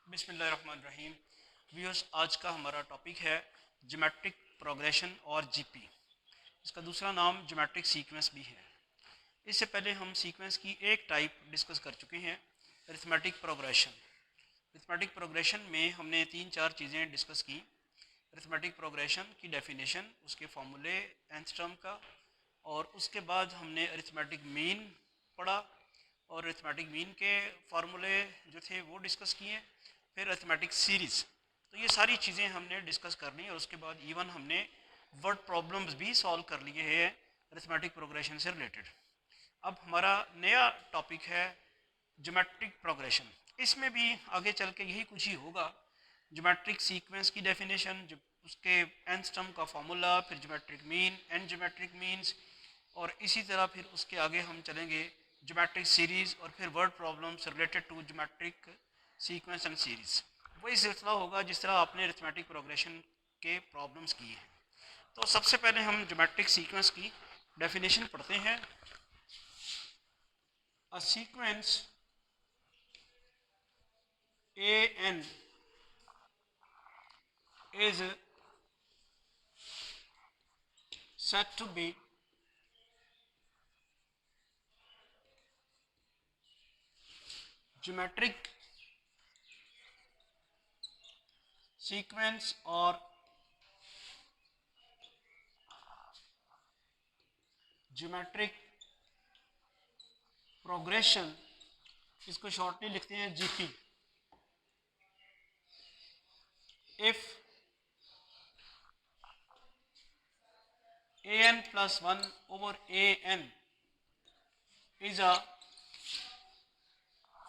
बिस्मिल्लाहिर्रहमानिर्रहीम। व्यूअर्स, आज का हमारा टॉपिक है ज्योमेट्रिक प्रोग्रेशन और जीपी। इसका दूसरा नाम ज्योमेट्रिक सीक्वेंस भी है। इससे पहले हम सीक्वेंस की एक टाइप डिस्कस कर चुके हैं, अरिथमेटिक प्रोग्रेशन। अरिथमेटिक प्रोग्रेशन में हमने 3-4 चीज़ें डिस्कस की। अरिथमेटिक प्रोग्रेशन की डेफिनेशन, उसके फॉर्मूले, nth टर्म का, और उसके बाद हमने अरिथमेटिक मीन पढ़ा और अरिथमेटिक मीन के फार्मूले जो थे वो डिस्कस किए। फिर अरिथमेटिक सीरीज़। तो ये सारी चीज़ें हमने डिस्कस करनी, और उसके बाद इवन हमने वर्ड प्रॉब्लम्स भी सॉल्व कर लिए हैं अरिथमेटिक प्रोग्रेशन से रिलेटेड। अब हमारा नया टॉपिक है ज्योमेट्रिक प्रोग्रेशन। इसमें भी आगे चल के यही कुछ ही होगा। ज्योमेट्रिक सीक्वेंस की डेफिनेशन, उसके nth टर्म का फार्मूला, फिर geometric mean, n geometric means, और इसी तरह फिर उसके आगे हम चलेंगे ज्योमेट्रिक सीरीज़, और फिर word problems related to geometric sequence and series. वही सिलसिला होगा जिस तरह आपने अरिथमेटिक प्रोग्रेशन के प्रॉब्लम्स किए हैं। तो सबसे पहले हम ज्योमेट्रिक सीक्वेंस की डेफिनेशन पढ़ते हैं। A sequence AN is said to be geometric sequence or geometric progression। इसको शॉर्टली लिखते हैं GP. If an plus 1 over an is a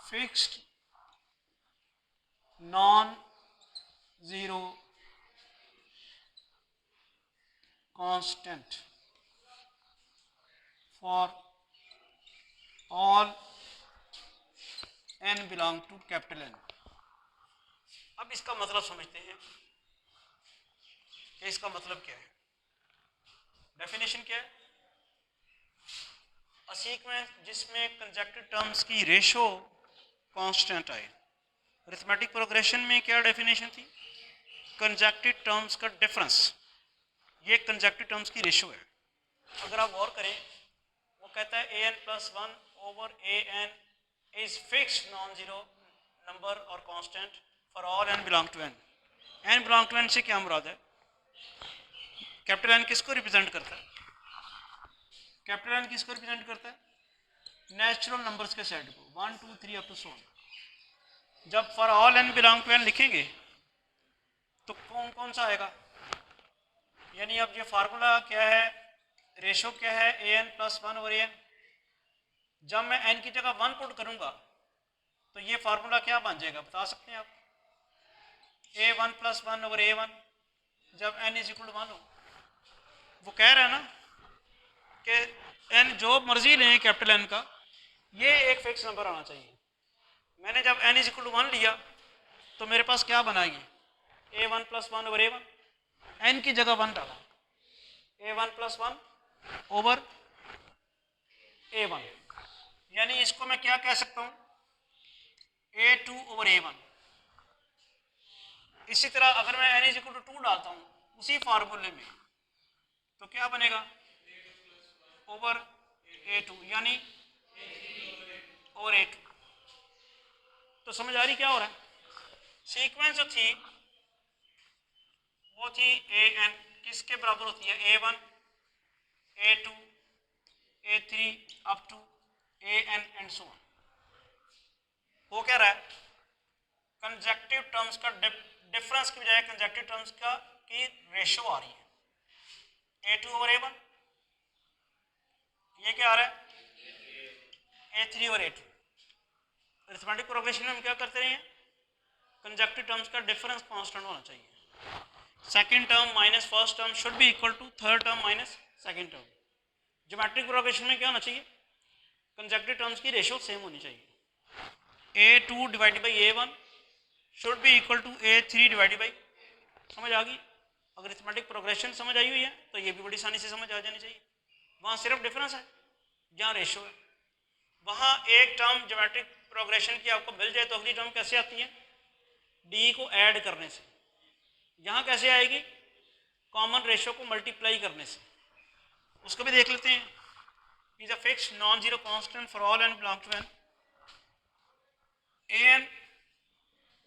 fixed non-zero constant for all n belong to capital N। अब इसका मतलब समझते हैं कि इसका मतलब क्या है। डेफिनेशन क्या है? अ सीक्वेंस जिसमें कंजक्टिव टर्म्स की रेशो कांस्टेंट आए। अरिथमेटिक प्रोग्रेशन में क्या डेफिनेशन थी? कंजक्टिव टर्म्स का डिफरेंस, ये कंजक्टिव टर्म्स की रेशो है। अगर आप गौर करें, वो कहता है an plus 1 over an is fixed non zero number और constant for all n belong to n। n belong to n से क्या मुराद है? कैपिटल N किसको रिप्रेजेंट करता है? कैपिटल N किसको रिप्रेजेंट करता है? नेचुरल नंबर्स के सेट को, 1 2 3 अप टू सो ऑन। जब for all n belong to n लिखेंगे तो कौन कौन सा आएगा? यानी अब ये फार्मूला क्या है, रेशो क्या है, an प्लस 1 ओवर an। जब मैं n की जगह 1 पुट करूंगा तो ये फार्मूला क्या बन जाएगा, बता सकते हैं आप? a1 प्लस 1 ओवर a1 जब n इज इक्वल टू 1 हो। वो कह रहा है ना कि n जो मर्जी लें कैपिटल N का, ये एक फिक्स नंबर आना चाहिए। मैंने जब n इज इक्वल टू 1 लिया तो मेरे पास क्या बनाएगी, a1 plus 1 over a1। n की जगह 1 डाला, a1 प्लस 1 ओवर a1। यानी इसको मैं क्या कह सकता हूं, a2 ओवर a1। इसी तरह अगर मैं n इज इक्वल टू 2 डालता हूं उसी फार्मूले में, तो क्या बनेगा, ओवर a2, यानी ओवर a2। तो समझ आ रही क्या हो रहा है? सीक्वेंस जो थी वो थी an, किसके बराबर होती है, a1 a2 a3 up to an and so on. वो क्या रहा है, कंजक्टिव टर्म्स का डिफरेंस की बजाय कंजक्टिव टर्म्स का की रेशो आ रही है, a2 ओवर a1। ये क्या आ रहा है, a3 over a2। Arithmetic progression में हम क्या करते रहे हैं, कंजक्टिव टर्म्स का डिफरेंस कांस्टेंट होना चाहिए। Second term minus first term should be equal to third term minus second term. Geometric progression में क्या होना चाहिए, कंजक्टिव टर्म्स की रेशो सेम होनी चाहिए। a2 divided by a1 should be equal to a3 divided by. समझ आ गई? अगर अरिथमेटिक प्रोग्रेशन समझ आई हुई है तो ये भी बड़ी आसानी से समझ आ जानी चाहिए। वहाँ सिर्फ डिफरेंस है, यहाँ रेशो है। वहाँ एक टर्म ज्योमेट्रिक प्रोग्रेशन की आपको मिल जाए तो अगली टर्म कैसे आती है, डी को ऐड करने से। यहाँ कैसे आएगी? कॉमन रेशो को मल्टीप्लाई करने से। उसको भी देख लेते हैं। Is a fixed non zero constant for all n belong to n, a n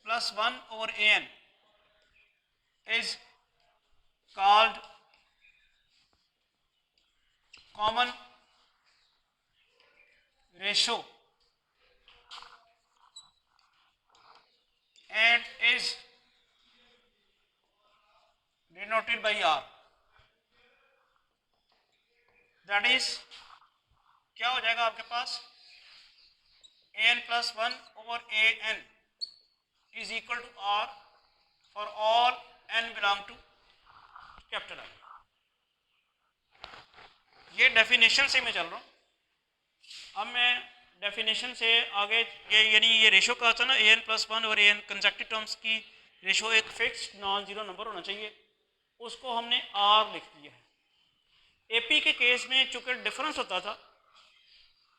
plus 1 over a n is called common ratio and is denoted by R. That is क्या हो जाएगा आपके पास? an plus 1 over an is equal to R for all n belong to capital I. ये definition से मैं चल रहा हूँ। अब मैं डेफिनेशन से आगे यानी ये रेशो का था ना, ए एन प्लस 1 और ए एन कंजक्टिव टर्म्स की रेशो एक फिक्स्ड नॉन जीरो नंबर होना चाहिए, उसको हमने आर लिख दिया है। एपी के केस में चूंकि डिफरेंस होता था,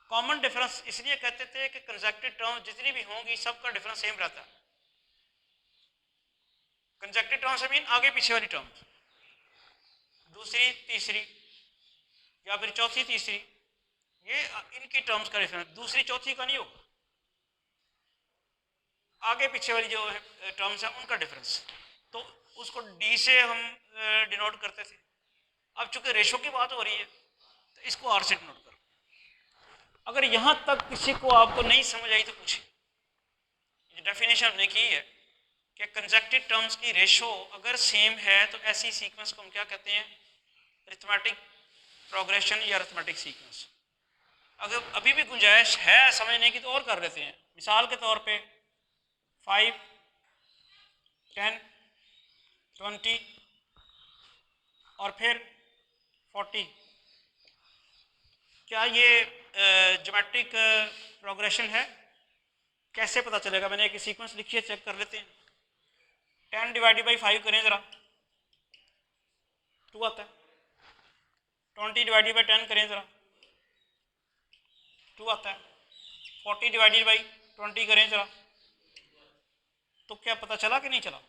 कॉमन डिफरेंस इसलिए कहते थे कि कंजक्टिव टर्म्स जितनी भी होंगी सबका डिफरेंस सेम रहता है। कंजक्टिव टर्म्स मीन आगे पीछे वाली टर्म्स, दूसरी तीसरी या फिर चौथी तीसरी, ये इनकी टर्म्स का डिफरेंस, दूसरी चौथी का नहीं होगा, आगे पीछे वाली जो टर्म्स है उनका डिफरेंस। तो उसको डी से हम डिनोट करते थे। अब चूंकि रेशो की बात हो रही है तो इसको आर से डिनोट करो। अगर यहां तक किसी को आपको नहीं समझ आई तो पूछिए। डेफिनेशन हमने की है कि कंजक्टिव टर्म्स की रेशो अगर सेम है तो ऐसी सीक्वेंस को हम क्या कहते हैं? अरिथमेटिक प्रोग्रेशन या अरिथमेटिक सीक्वेंस। अगर अभी भी गुंजाइश है समझने की तो और कर लेते हैं। मिसाल के तौर पे 5, 10, 20 और फिर 40, क्या ये ज्योमेट्रिक प्रोग्रेशन है? कैसे पता चलेगा? मैंने एक सीक्वेंस लिखी है, चेक कर लेते हैं। 10 डिवाइडेड बाई 5 करें ज़रा, 2 आता है। 20 डिवाइडेड बाई 10 करें ज़रा, 2 आता है। 40 डिवाइडेड बाई 20 करें ज़रा, तो क्या पता चला कि नहीं चला?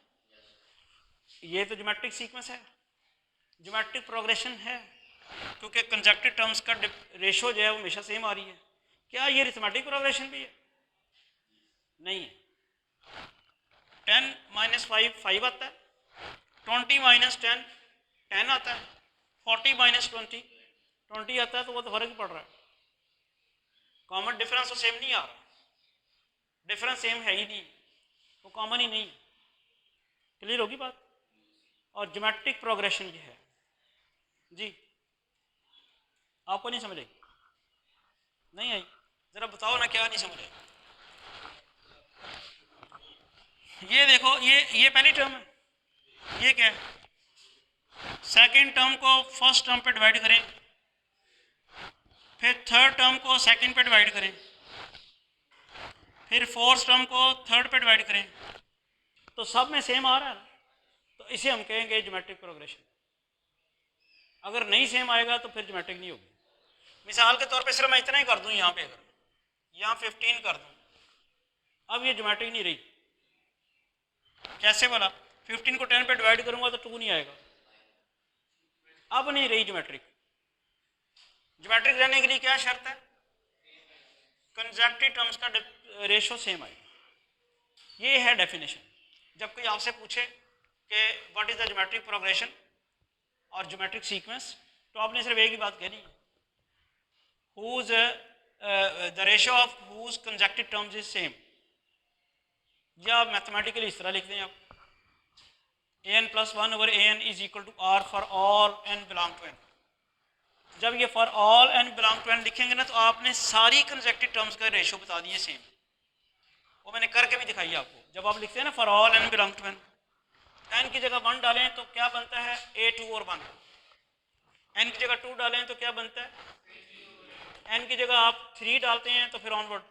ये तो ज्योमेट्रिक सीक्वेंस है, ज्योमेट्रिक प्रोग्रेशन है, क्योंकि कंजक्टिव टर्म्स का रेशो जो है वो हमेशा सेम आ रही है। क्या ये अरिथमेटिक प्रोग्रेशन भी है? नहीं है। 10 माइनस 5 5 आता है, 20 माइनस 10 10 आता है, 40 माइनस 20 20 आता है, तो वो तो फर्क ही पड़ रहा है। कॉमन डिफरेंस तो सेम नहीं आ रहा, डिफरेंस सेम है ही नहीं, वो कॉमन ही नहीं। क्लियर होगी बात? और ज्योमेट्रिक प्रोग्रेशन ये है जी। आपको नहीं समझ आई? नहीं आई? जरा बताओ ना क्या नहीं समझ आई? ये देखो, ये पहली टर्म है, ये क्या है? सेकंड टर्म को फर्स्ट टर्म पे डिवाइड करें, फिर थर्ड टर्म को सेकंड पे डिवाइड करें, फिर फोर्थ टर्म को थर्ड पे डिवाइड करें, तो सब में सेम आ रहा है, तो इसे हम कहेंगे ज्योमेट्रिक प्रोग्रेशन। अगर नहीं सेम आएगा तो फिर ज्योमेट्रिक नहीं होगी। मिसाल के तौर पे सिर्फ मैं इतना ही कर दूं, यहाँ पे अगर यहाँ 15 कर दूं, अब ये ज्योमेट्रिक नहीं रही। कैसे बोला? 15 को 10 पे डिवाइड करूंगा तो 2 नहीं आएगा, अब नहीं रही ज्योमेट्रिक। ज्योमेट्रिक रहने के लिए क्या शर्त है? कंजक्टिव टर्म्स का रेशो सेम आए। ये है डेफिनेशन। जब कोई आपसे पूछे कि what is the geometric progression और ज्योमेट्रिक सीक्वेंस, तो आपने सिर्फ एक ही बात कहनी है, whose the ratio of whose consecutive terms is same। या आप मैथमेटिकली इस तरह लिखते हैं आप, an plus 1 over an is equal to r for all n belong to n। जब ये for all n belong to n लिखेंगे ना, तो आपने सारी कंसेक्टिव टर्म्स का रेशो बता दिए सेम। वो मैंने करके भी दिखाई आपको। जब आप लिखते हैं ना for all n belong to n, n की जगह 1 डालें तो क्या बनता है? a2 और 1। n की जगह 2 डालें तो क्या बनता है? n की जगह आप 3 डालते हैं तो फिर ऑनवर्ड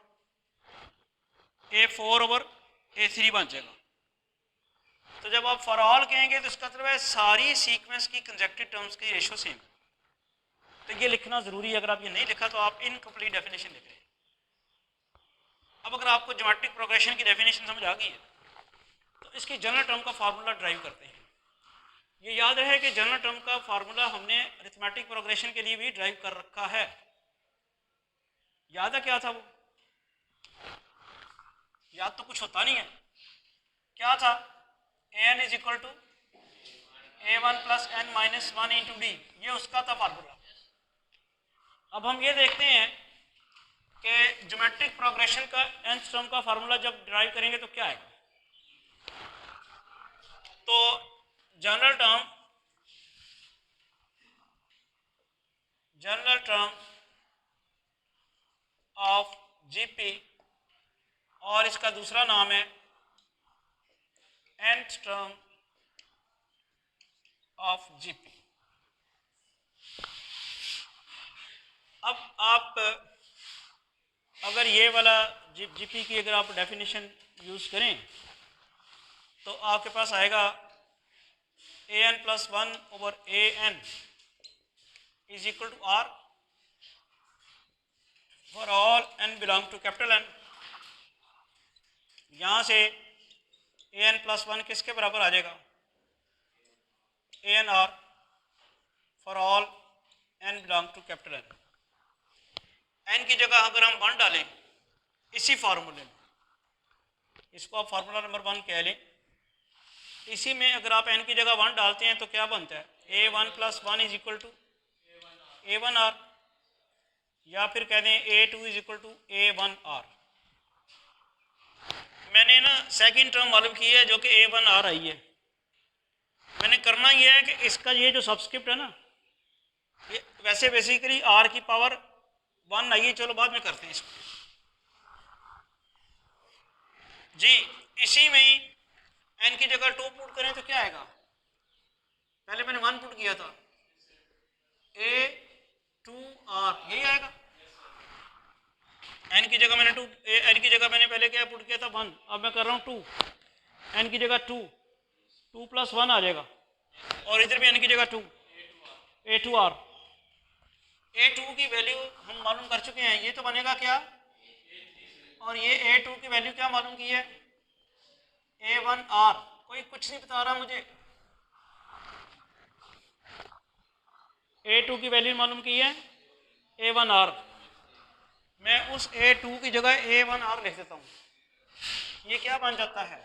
a4 ओवर a3 बन जाएगा। तो जब आप फॉर ऑल कहेंगे तो इसका मतलब है सारी सीक्वेंस की कंसेक्टिव टर्म्स की रेशो सेम। तो ये लिखना जरूरी है। अगर आप ये नहीं लिखा तो आप इनकम्प्लीट डेफिनेशन लिख रहे हैं। अब अगर आपको ज्योमेट्रिक प्रोग्रेशन की डेफिनेशन समझ आ गई है तो इसकी जनरल टर्म का फार्मूला ड्राइव करते हैं। ये याद रहे कि जनरल टर्म का फार्मूला हमने अरिथमेटिक प्रोग्रेशन के लिए भी ड्राइव कर रखा है। याद है क्या था वो? याद तो कुछ होता नहीं है। क्या था? an is equal to a1 plus n minus one into d, ये उसका था फार्मूला। अब हम ये देखते हैं कि ज्योमेट्रिक प्रोग्रेशन का nth टर्म का फार्मूला जब ड्राइव करेंगे तो क्या आएगा। तो जनरल टर्म ऑफ जीपी और इसका दूसरा नाम है nth टर्म ऑफ जीपी। अब आप अगर ये वाला जीपी की अगर आप डेफिनेशन यूज करें तो आपके पास आएगा an plus one over an is equal to r for all n belong to capital N। यहाँ से an प्लस वन किसके बराबर आ जाएगा? an r for all n belong to capital N। n की जगह अगर हम 1 डालें इसी फार्मूले में, इसको आप फार्मूला नंबर 1 कह लें, इसी में अगर आप n की जगह 1 डालते हैं तो क्या बनता है? a1 plus one is equal to a1r, या फिर कह दें a2 is equal to a1r। मैंने ना सेकंड टर्म मालूम की है जो कि a1r आई है। मैंने करना ये है कि इसका ये जो सबस्क्रिप्ट है ना, ये वैसे बेसिकली r की पावर 1 आई है, चलो बाद में करते हैं इसको जी। इसी में ही n की जगह 2 पुट करें तो क्या आएगा? पहले मैंने 1 पुट किया था, a2r, यही आएगा। n की जगह मैंने n की जगह मैंने पहले क्या पुट किया था? 1। अब मैं कर रहा हूँ 2, n की जगह 2 प्लस 1 आ जाएगा, और इधर भी n की जगह 2, a2r। a2 की वैल्यू हम मालूम कर चुके हैं, ये तो बनेगा क्या? और ये a2 की वैल्यू क्या मालूम की है? a1r। कोई कुछ नहीं बता रहा मुझे। a2 की वैल्यू मालूम की है a1r। मैं उस a2 की जगह a1r लिख देता हूँ। ये क्या बन जाता है?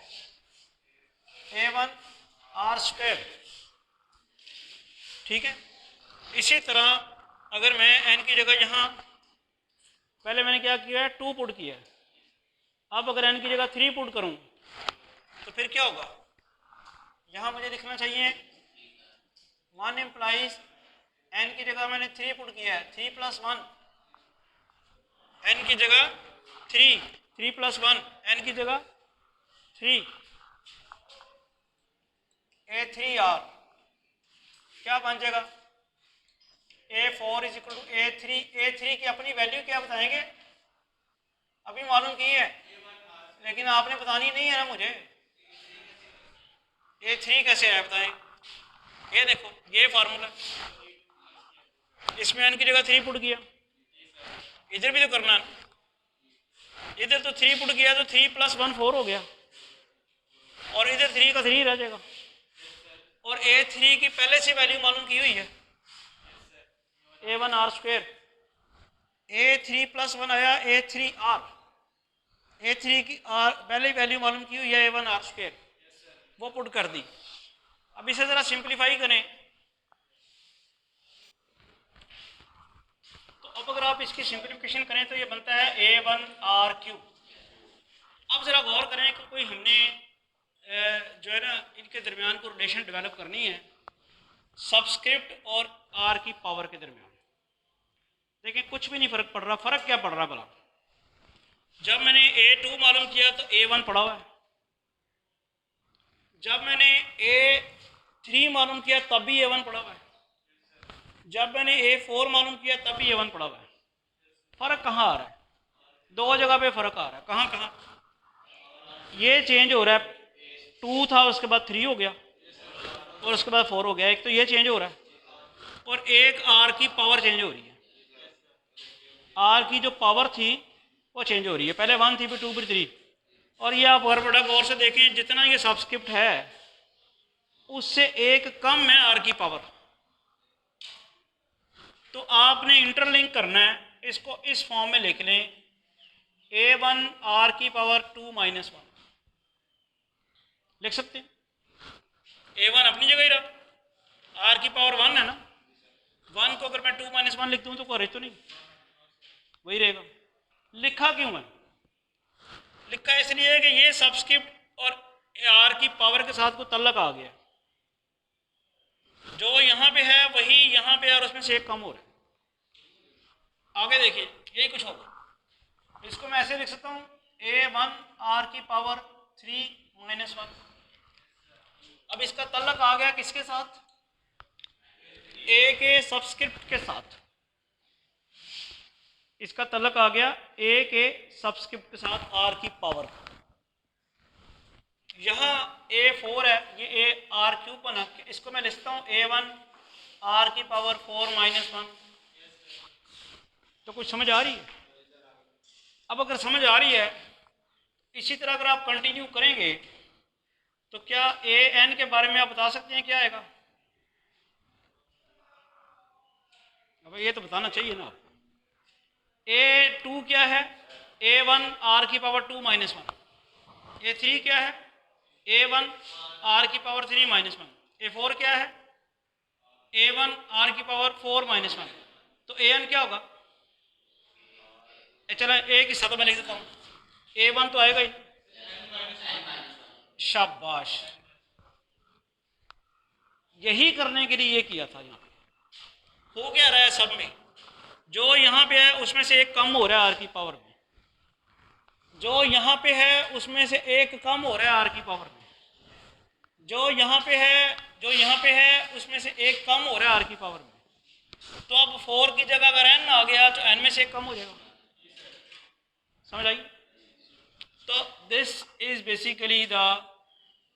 a1r square. ठीक है। इसी तरह अगर मैं n की जगह यहाँ पहले मैंने क्या किया है? 2 पुट किया है। अब अगर n की जगह 3 पुट करूँ तो फिर क्या होगा? यहाँ मुझे लिखना चाहिए 1 इम्प्लाइज n की जगह मैंने 3 पुट किया है, 3 प्लस 1, n की जगह 3 प्लस 1, n की जगह 3, a3r क्या बन जाएगा? a4 is equal to a3 की अपनी वैल्यू क्या बताएंगे? अभी मालूम की है लेकिन आपने बतानी नहीं है ना मुझे। a3 कैसे है बताएं? ये देखो ये फार्मूला, इसमें n की जगह 3 पुट किया, इधर भी तो करना है, इधर तो 3 पुट किया तो 3 प्लस 1 4 हो गया, और इधर 3 का 3 रह जाएगा। और a3 की पहले से वैल्यू मालूम की हुई है a1r स्क्वायर। a3 प्लस 1 आया a3r, a3 की r पहले वैल्यू मालूम की हुई है a1r स्क्वायर, वो पुट कर दी। अब इसे जरा सिंप्लीफाई करें तो अब अगर आप इसकी सिंप्लीफिकेशन करें तो ये बनता है a1r3। अब जरा गौर करें कि कोई हमने जो है ना इनके दरमियान को रिलेशन डेवलप करनी है सबस्क्रिप्ट और r की पावर के दरमियान। देखिए कुछ भी नहीं फर्क पड़ रहा। फर्क क्या पड़ रहा भला? जब मैंने a2 मालूम किया तो a1 पड़ा हुआ है, जब मैंने a3 मालूम किया तब भी a1 पड़ा हुआ है, जब मैंने a4 मालूम किया तब भी a1 पड़ा हुआ है। फर्क कहाँ आ रहा है? 2 जगह पे फर्क आ रहा है। कहाँ कहाँ? ये चेंज हो रहा है, 2 था उसके बाद 3 हो गया और उसके बाद 4 हो गया। एक तो ये चेंज हो रहा है और एक r की पावर चेंज हो रही है। r की जो पावर थी वो चेंज हो रही है, पहले 1 थी फिर 2 फिर 3। और ये आप और बड़ा गौर से देखें, जितना ये सबस्क्रिप्ट है उससे एक कम है आर की पावर। तो आपने इंटरलिंक करना है, इसको इस फॉर्म में लिख लें, A1 आर की पावर 2 - 1 लिख सकते हैं। A1 अपनी जगह ही रहा, आर की पावर 1 है ना, 1 को अगर मैं 2 - 1 लिख दूं तो कोई तो नहीं, वही रहेगा। लिखा क्यों है? लिखा इसलिए है कि ये सबस्क्रिप्ट और आर की पावर के साथ कोई तल्लक आ गया, जो यहाँ पे है वही यहाँ पे और उसमें से एक कम हो रहा है। आगे देखिए, यही कुछ होगा। इसको मैं ऐसे लिख सकता हूँ, A1 आर की पावर 3 - 1। अब इसका तल्लक आ गया किसके साथ? ए के सबस्क्रिप्ट के साथ। इसका तल्लक आ गया ए के सबस्क्रिप्ट के साथ आर की पावर। यहाँ A4 है, ये ए आर क्यूब बना, इसको मैं लिखता हूँ A1 आर की पावर 4 - 1। तो कुछ समझ आ रही है? अब अगर समझ आ रही है, इसी तरह अगर आप कंटिन्यू करेंगे तो क्या AN के बारे में आप बता सकते हैं क्या आएगा? अब ये तो बताना चाहिए ना आपको। A2 क्या है? A1 आर की पावर 2 - 1। A3 क्या है? A1 आर की पावर 3 - 1। A4 क्या है? A1 आर की पावर 4 - 1। तो AN क्या होगा? चलो ए की सतह में लिख देता हूँ, A1 तो आएगा ही। शाबाश, यही करने के लिए ये किया था। यहाँ पे हो क्या रहा है, सब में जो यहाँ पे है उसमें से एक कम हो रहा है आर की पावर में, जो यहाँ पे है उसमें से एक कम हो रहा है आर की पावर में, जो यहाँ पे है उसमें से एक कम हो रहा है आर की पावर में। तो अब 4 की जगह अगर n आ गया तो n में से एक कम हो जाएगा। समझ आई? तो this is basically the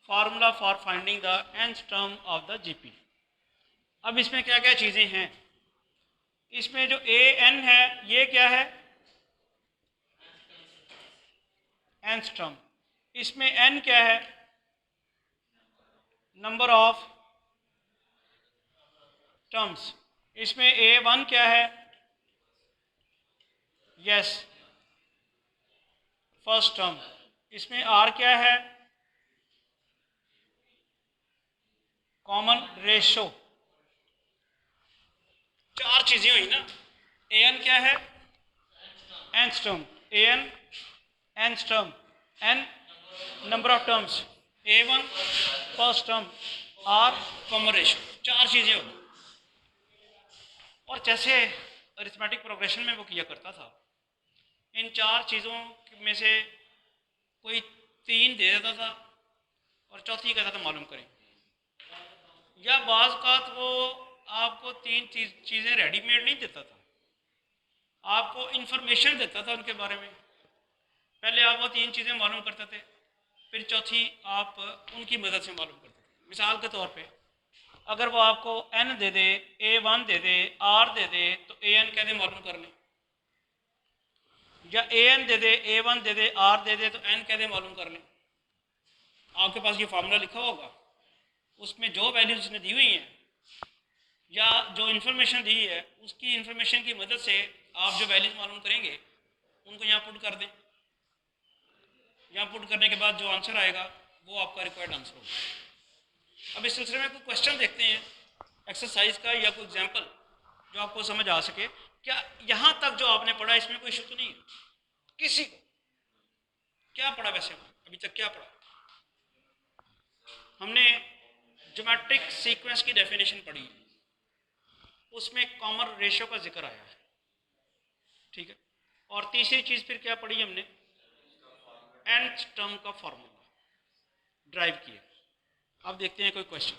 formula for finding the nth term of the GP. अब इसमें क्या क्या चीज़ें हैं? इसमें जो an है ये क्या है? nth term. इसमें n क्या है? Number of terms. इसमें A1 क्या है? Yes, first term. इसमें R क्या है? Common ratio. 4 चीजें हुई ना। AN क्या है? nth term. AN nth term, n number of terms, A1 first term, R common ratio. 4 चीजें होगी। और जैसे अरिथमेटिक प्रोग्रेशन में वो किया करता था, इन 4 चीज़ों में से कोई 3 दे देता था और चौथी कहता था मालूम करें, या बाज़ का तो वो आपको 3 चीज़ें रेडीमेड नहीं देता था, आपको इंफॉर्मेशन देता था उनके बारे में। पहले आप वो 3 चीज़ें मालूम करते थे, फिर चौथी आप उनकी मदद से मालूम करते थे। मिसाल के तौर पे अगर वो आपको n दे दे, A1 दे दे, R दे दे, तो AN कह दे मालूम कर लें, या AN they they, A1 they they, R दे दे, तो n कह दे मालूम कर लें। आपके पास ये फार्मूला लिखा होगा, उसमें जो वैल्यूज उसने दी हुई हैं या जो इन्फॉर्मेशन दी है, उसकी इन्फॉर्मेशन की मदद से आप जो वैल्यूज मालूम करेंगे उनको यहाँ पुट कर दें। यहाँ पुट करने के बाद जो आंसर आएगा वो आपका रिक्वायर्ड आंसर होगा। अब इस सिलसिले में कोई क्वेश्चन देखते हैं एक्सरसाइज का, या कोई एग्जाम्पल जो आपको समझ आ सके। क्या यहाँ तक जो आपने पढ़ा इसमें कोई इशू तो नहीं है किसी को? क्या पढ़ा वैसे अभी तक? क्या पढ़ा? हमने ज्योमेट्रिक सीक्वेंस की डेफिनेशन पढ़ी, उसमें कॉमन रेशियो का जिक्र आया है, ठीक है। और तीसरी चीज़ फिर क्या पढ़ी हमने? nth टर्म का फॉर्मूला ड्राइव किया। अब देखते हैं कोई क्वेश्चन।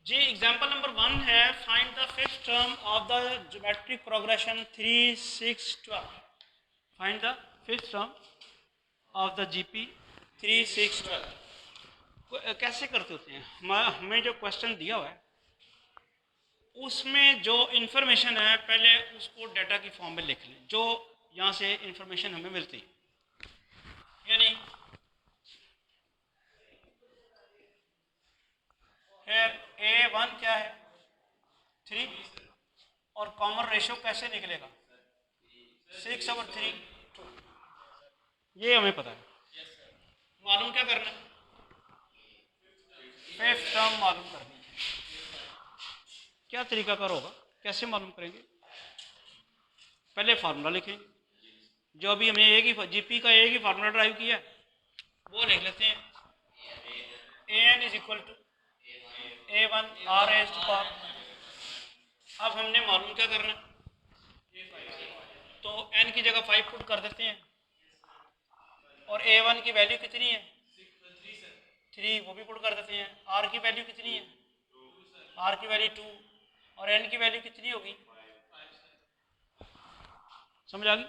जी, एग्जाम्पल नंबर 1 है, find the fifth term of the geometric progression 3, 6, 12। Find the fifth term of the GP 3, 6, 12। कैसे करते होते हैं? हमें जो क्वेश्चन दिया हुआ है उसमें जो इन्फॉर्मेशन है पहले उसको डाटा की फॉर्म में लिख लें, जो यहाँ से इंफॉर्मेशन हमें मिलती है। यानी A1 क्या है 3 और कॉमन रेशो कैसे निकलेगा 6/3 2, ये हमें पता है। मालूम क्या करना है, फिफ्थ टर्म मालूम करनी है। क्या तरीकाकार होगा, कैसे मालूम करेंगे? पहले फार्मूला लिखेंगे, जो अभी हमने एक ही जीपी का एक ही फार्मूला ड्राइव किया है वो लिख लेते हैं। an is equal to A1 r raised to power. अब हमने मालूम क्या करना है, तो n की जगह 5 पुट कर देते हैं और A1 की वैल्यू कितनी है 3, वो भी पुट कर देते हैं। r की वैल्यू कितनी है, r की वैल्यू 2 और n की वैल्यू कितनी होगी, समझ आ गई?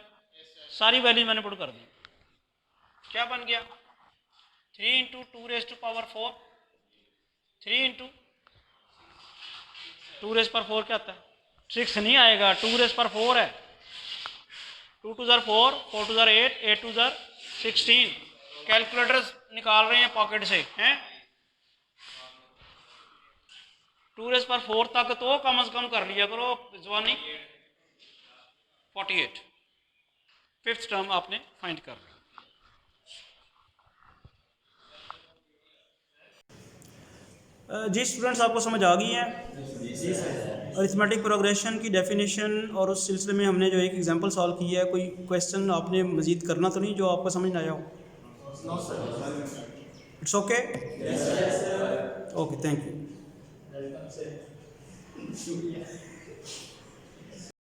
सारी वैल्यू मैंने पुट कर दी। क्या बन गया 3 into 2 raise to power 4, 3 into 2 raise पर 4 क्या आता है 6 नहीं आएगा, 2 रेज़ पर 4 है। 2 2 ज़ार 4, 4 2 ज़ार 8, 8 2 ज़ार 16। कैलकुलेटर निकाल रहे हैं पॉकेट से हैं। 2 रेज़ पर 4 तक तो कम से कम कर लिया करो जवानी। 48 फिफ्थ टर्म आपने फाइंड कर लिया। जी स्टूडेंट्स, आपको समझ आ गई है अरिथमेटिक प्रोग्रेशन की डेफिनेशन, और उस सिलसिले में हमने जो एक एग्जांपल सॉल्व किया है। कोई क्वेश्चन आपने मज़ीद करना तो नहीं जो आपको समझ ना आया हो? It's okay, okay, thank you.